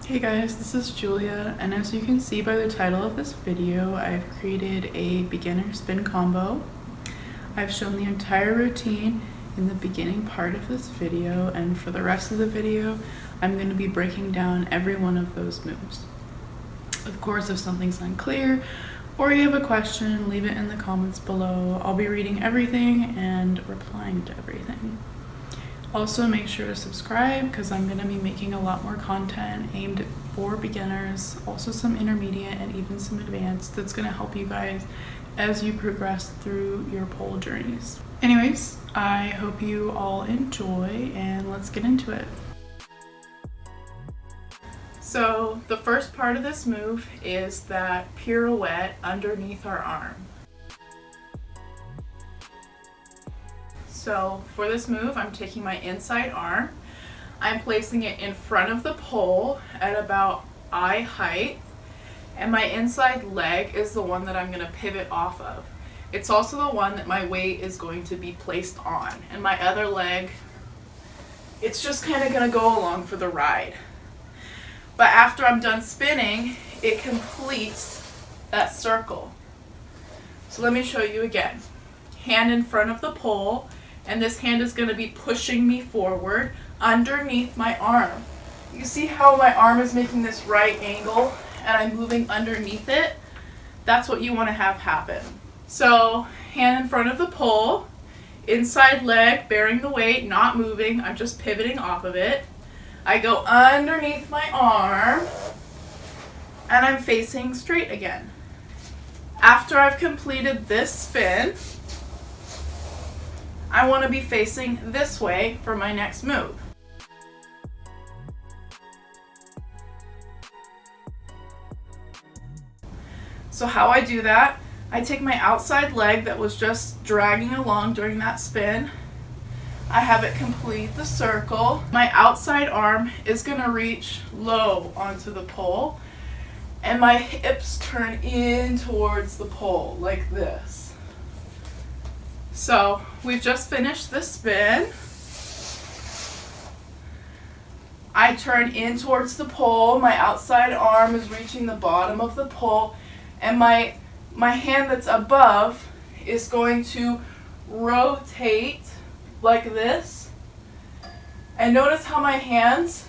Hey guys, this is Julia, and as you can see by the title of this video, I've created a beginner spin combo. I've shown the entire routine in the beginning part of this video, and for the rest of the video, I'm going to be breaking down every one of those moves. Of course, if something's unclear or you have a question, leave it in the comments below. I'll be reading everything and replying to everything. Also, make sure to subscribe because I'm going to be making a lot more content aimed for beginners, also some intermediate and even some advanced that's going to help you guys as you progress through your pole journeys. Anyways, I hope you all enjoy and let's get into it. So the first part of this move is that pirouette underneath our arm. So for this move, I'm taking my inside arm, I'm placing it in front of the pole at about eye height, and my inside leg is the one that I'm going to pivot off of. It's also the one that my weight is going to be placed on, and my other leg, it's just kind of going to go along for the ride. But after I'm done spinning, it completes that circle. So let me show you again. Hand in front of the pole, and this hand is going to be pushing me forward underneath my arm. You see how my arm is making this right angle and I'm moving underneath it? That's what you want to have happen. So hand in front of the pole, inside leg bearing the weight, not moving, I'm just pivoting off of it. I go underneath my arm and I'm facing straight again. After I've completed this spin, I want to be facing this way for my next move. So how I do that, I take my outside leg that was just dragging along during that spin. I have it complete the circle. My outside arm is going to reach low onto the pole, and my hips turn in towards the pole like this. So we've just finished the spin. I turn in towards the pole, my outside arm is reaching the bottom of the pole, and my hand that's above is going to rotate like this. And notice how my hands,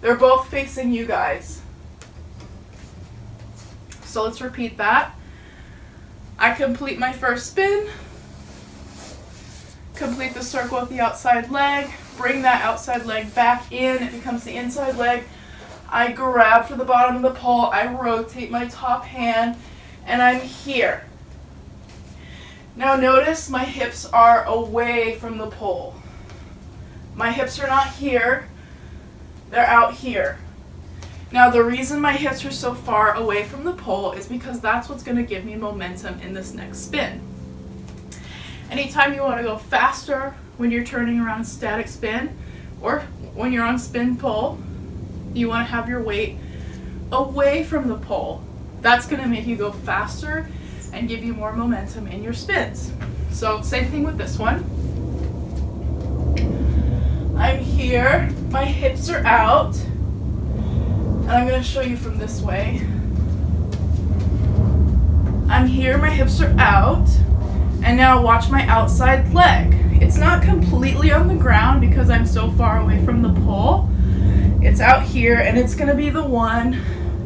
they're both facing you guys. So let's repeat that. I complete my first spin, complete the circle with the outside leg, bring that outside leg back in, it becomes the inside leg. I grab for the bottom of the pole, I rotate my top hand, and I'm here. Now notice my hips are away from the pole. My hips are not here, they're out here. Now the reason my hips are so far away from the pole is because that's what's going to give me momentum in this next spin. Anytime you want to go faster when you're turning around a static spin or when you're on spin pole, you want to have your weight away from the pole. That's going to make you go faster and give you more momentum in your spins. So same thing with this one. I'm here, my hips are out, and I'm going to show you from this way. I'm here, my hips are out. And now watch my outside leg. It's not completely on the ground because I'm so far away from the pole. It's out here, and it's going to be the one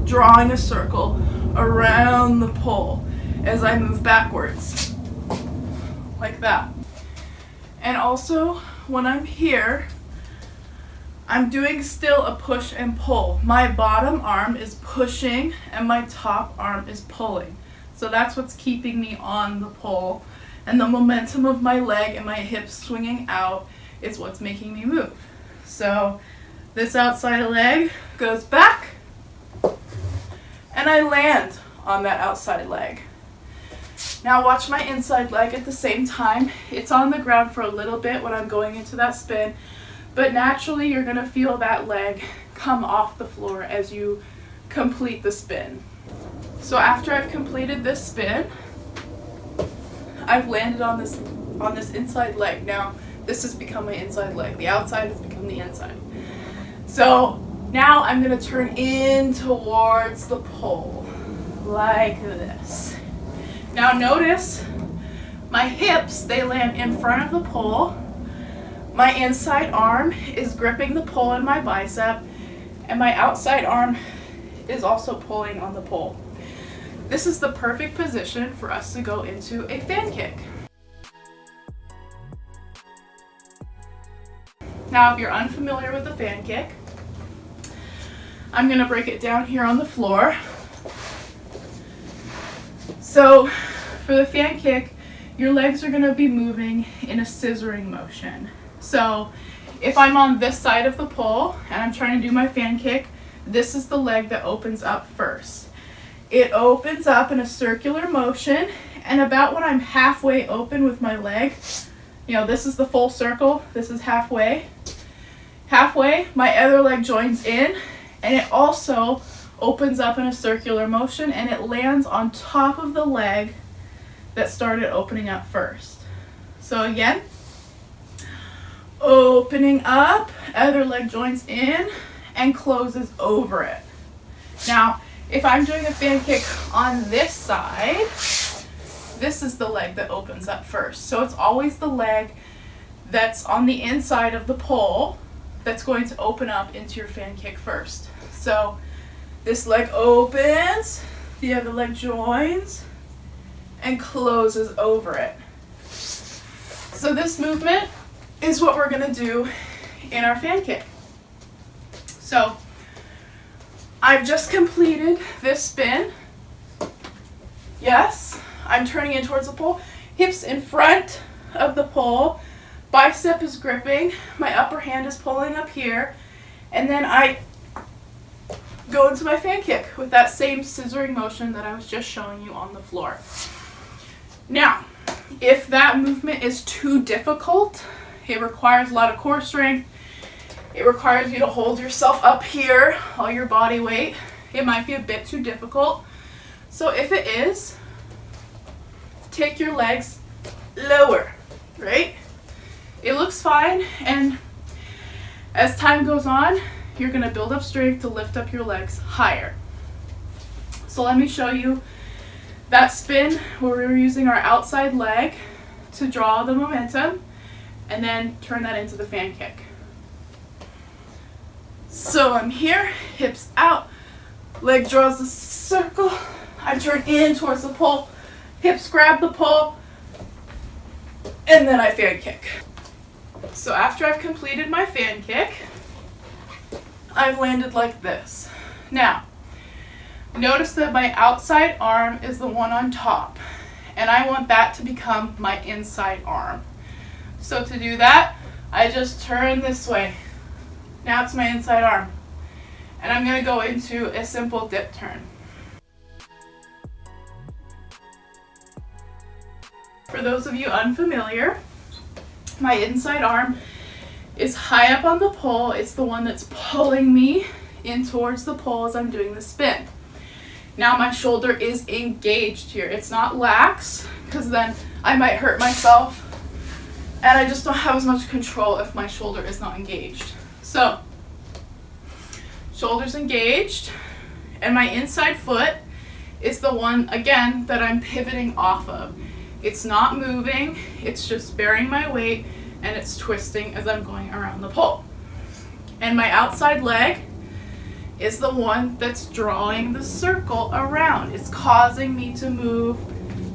drawing a circle around the pole as I move backwards. Like that. And also, when I'm here, I'm doing still a push and pull. My bottom arm is pushing and my top arm is pulling. So that's what's keeping me on the pole. And the momentum of my leg and my hips swinging out is what's making me move. So this outside leg goes back, and I land on that outside leg. Now watch my inside leg at the same time. It's on the ground for a little bit when I'm going into that spin, but naturally you're going to feel that leg come off the floor as you complete the spin. So after I've completed this spin, I've landed on this inside leg. Now, this has become my inside leg. The outside has become the inside. So Now I'm going to turn in towards the pole, like this. Now notice my hips, they land in front of the pole. My inside arm is gripping the pole in my bicep, and my outside arm is also pulling on the pole. This is the perfect position for us to go into a fan kick. Now, if you're unfamiliar with the fan kick, I'm going to break it down here on the floor. So, for the fan kick, your legs are going to be moving in a scissoring motion. So, if I'm on this side of the pole and I'm trying to do my fan kick, this is the leg that opens up first. It opens up in a circular motion, and about when I'm halfway open with my leg, this is the full circle, this is halfway. Halfway, my other leg joins in, and it also opens up in a circular motion, and it lands on top of the leg that started opening up first. So again, opening up, other leg joins in and closes over it. Now, if I'm doing a fan kick on this side, this is the leg that opens up first. So it's always the leg that's on the inside of the pole that's going to open up into your fan kick first. So this leg opens, the other leg joins, and closes over it. So this movement is what we're going to do in our fan kick. So I've just completed this spin. Yes, I'm turning in towards the pole. Hips in front of the pole. Bicep is gripping. My upper hand is pulling up here. And then I go into my fan kick with that same scissoring motion that I was just showing you on the floor. Now, if that movement is too difficult, it requires a lot of core strength. It requires you to hold yourself up here, all your body weight. It might be a bit too difficult. So if it is, take your legs lower, right? It looks fine, and as time goes on, you're going to build up strength to lift up your legs higher. So let me show you that spin where we're using our outside leg to draw the momentum, and then turn that into the fan kick. So I'm here, hips out, leg draws the circle, I turn in towards the pole, hips grab the pole, and then I fan kick. So after I've completed my fan kick, I've landed like this. Now, notice that my outside arm is the one on top, and I want that to become my inside arm. So to do that, I just turn this way. Now it's my inside arm. And I'm going to go into a simple dip turn. For those of you unfamiliar, my inside arm is high up on the pole. It's the one that's pulling me in towards the pole as I'm doing the spin. Now my shoulder is engaged here. It's not lax, because then I might hurt myself, and I just don't have as much control if my shoulder is not engaged. So, shoulders engaged, and my inside foot is the one, again, that I'm pivoting off of. It's not moving, it's just bearing my weight, and it's twisting as I'm going around the pole. And my outside leg is the one that's drawing the circle around. It's causing me to move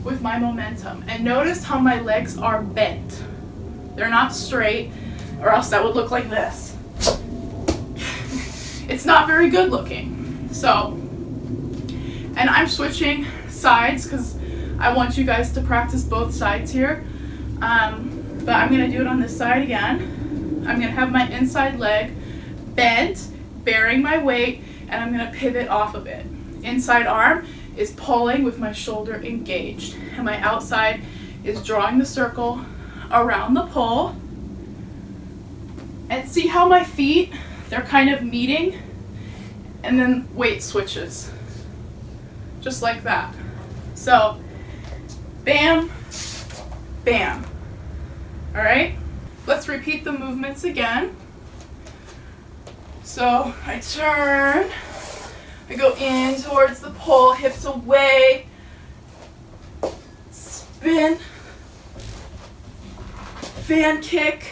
with my momentum. And notice how my legs are bent. They're not straight, or else that would look like this. It's not very good looking. So, and I'm switching sides because I want you guys to practice both sides here. But I'm going to do it on this side again. I'm going to have my inside leg bent, bearing my weight, and I'm going to pivot off of it. Inside arm is pulling with my shoulder engaged, and my outside is drawing the circle around the pole. And see how my feet, they're kind of meeting, and then weight switches. Just like that. So, bam, bam. All right, let's repeat the movements again. So I turn, I go in towards the pole, hips away, spin, fan kick,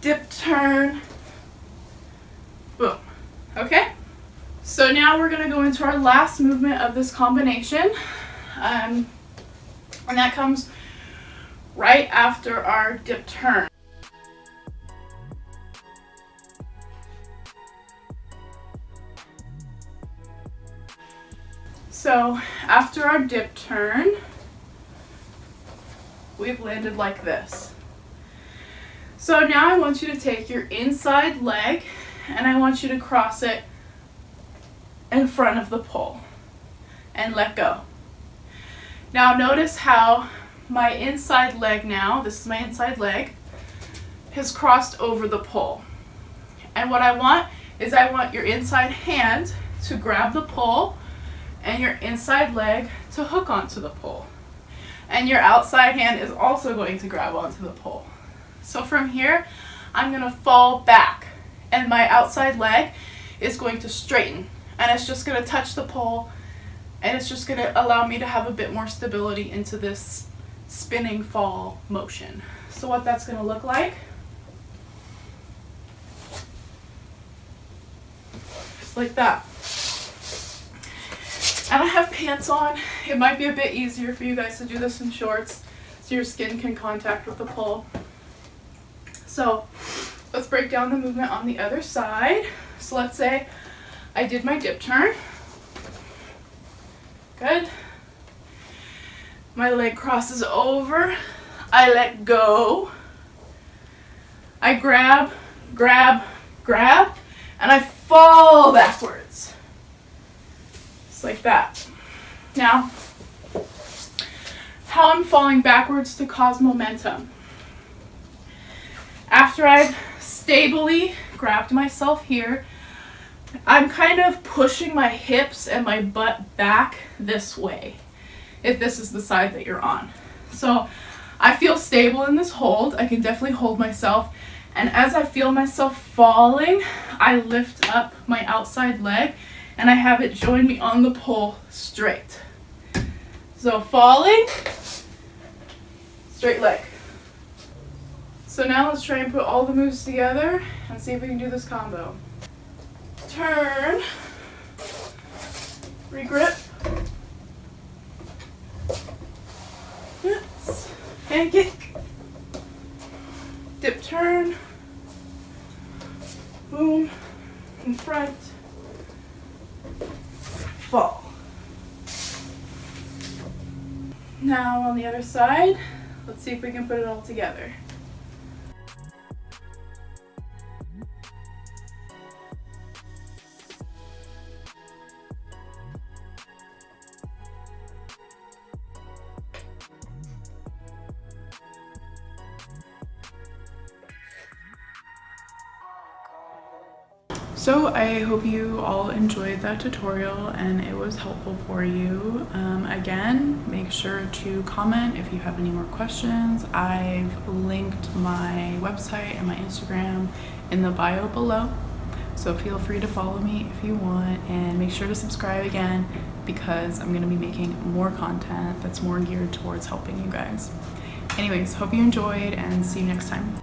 dip turn, boom. Okay? So now we're going to go into our last movement of this combination. And that comes right after our dip turn. So after our dip turn, we've landed like this. So now I want you to take your inside leg and I want you to cross it in front of the pole and let go. Now notice how my inside leg now, this is my inside leg, has crossed over the pole. And what I want is I want your inside hand to grab the pole and your inside leg to hook onto the pole. And your outside hand is also going to grab onto the pole. So from here, I'm going to fall back and my outside leg is going to straighten and it's just going to touch the pole and it's just going to allow me to have a bit more stability into this spinning fall motion. So what that's going to look like, just like that. And I have pants on. It might be a bit easier for you guys to do this in shorts so your skin can contact with the pole. So let's break down the movement on the other side. So let's say I did my dip turn. Good. My leg crosses over. I let go. I grab, grab, grab, and I fall backwards. Just like that. Now, how I'm falling backwards to cause momentum. After I've stably grabbed myself here, I'm kind of pushing my hips and my butt back this way, if this is the side that you're on. So I feel stable in this hold. I can definitely hold myself. And as I feel myself falling, I lift up my outside leg and I have it join me on the pole straight. So falling, straight leg. So now let's try and put all the moves together and see if we can do this combo. Turn, regrip, fan kick, dip turn, boom, in front, fall. Now on the other side, let's see if we can put it all together. So I hope you all enjoyed that tutorial and it was helpful for you. Again, make sure to comment if you have any more questions. I've linked my website and my Instagram in the bio below. So feel free to follow me if you want and make sure to subscribe again because I'm going to be making more content that's more geared towards helping you guys. Anyways, hope you enjoyed and see you next time.